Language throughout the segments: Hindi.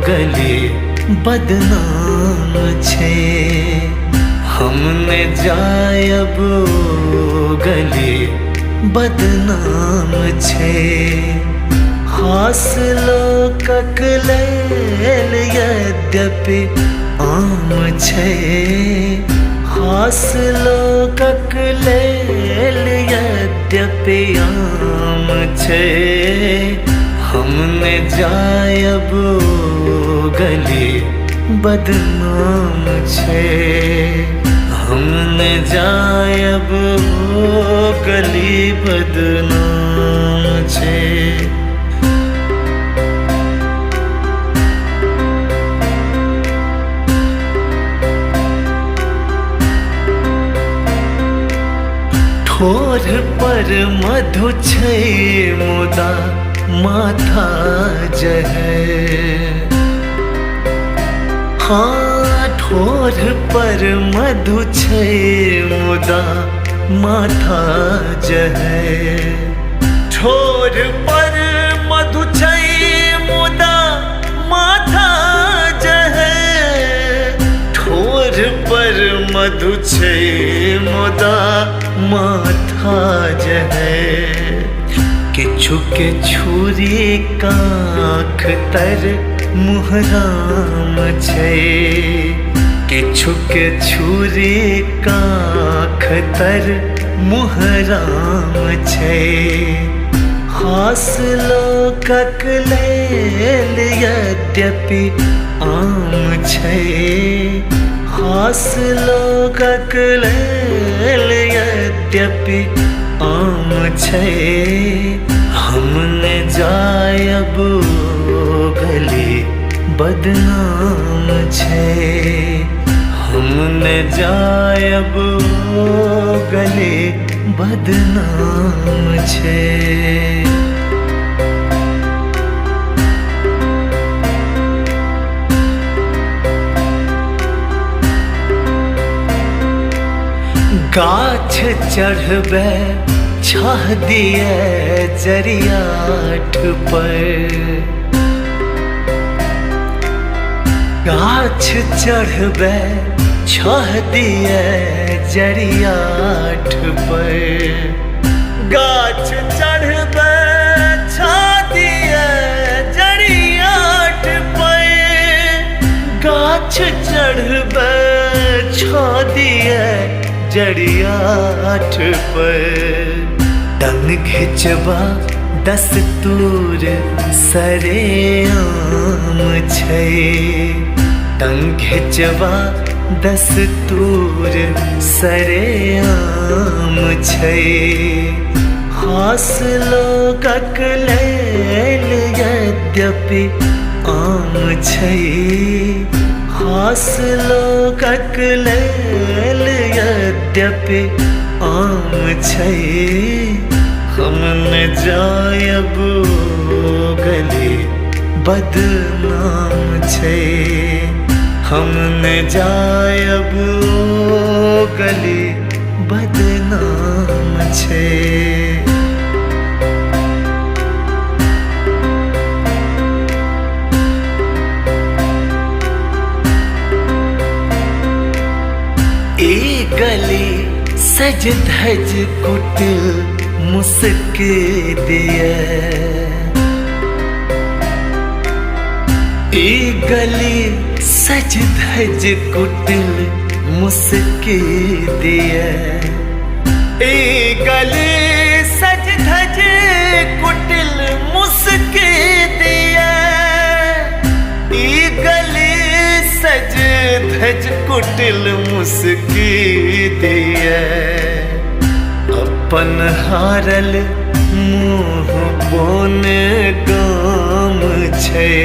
गली बदनाम छे, हमने जायब गली बदनाम छे। हासिलो ककलैल यद्यपि आम छे, हासिलो ककलैल यद्यपि आम छे। हमने जायब गली बदनाम छे, हमने जायब गली बदनाम छे। ठोर पर मधु छै मुदा माथा जहे, हाँ ठोर पर मधु छै मुदा माथा जहे। ठोर पर मधु छै मुदा माथा जहे, ठोर पर मधु छै मुदा माथा जहे। किछु के छुरी काख तर मुहराम छै, किछु के छुरी काख तर मुहराम छै। हासिलो ककलैल यद्यपि आम छै, हासिलो ककलैल यद्यपि आम छै। हमने जायब गली बदनाम छे, हमने जायब गली बदनाम छे। गाछ चढ़बे छाह दिए जरियाठ पर, गाछ चढ़बे छाह दिए जरियाठ पर। गाछ चढ़बे छाह दिए जरियाठ पर, गाछ चढ़बे छाह दिए जरियाठ पर। टंग घिचबा दस्तूर सरेआम छै, टंग घिचबा दस्तूर सरेआम छै। हासिलो ककलैल यद्यपि आम छै, हासिलो ककलैल यद्यपि आम छै। हमने जायब गली बदनाम छे, हमने जायब गली बदनाम छे। ए गली सज धज कुटिल मुस्के दिए, ए गली सज धज कुटिल मुस्के दिए। ए गली सज धज कुटिल मुस्के दिए, ए गली सज धज कुटिल मुस्के दिए। अपन हारल मुँह बोन गाम छै,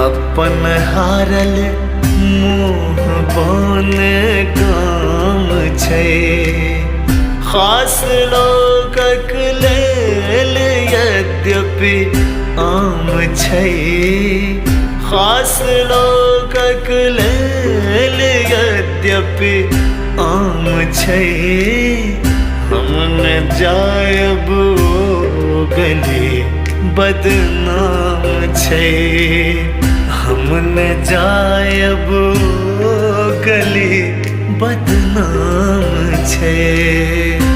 अपन हारल मुँह बोन गाम छै। हासिलो ककलैल यद्यपि आम छै, हासिलो ककलैल यद्यपि आम छै। हमने जायब गली बदनाम छै। हम न जायब ओ गली बदनाम छै।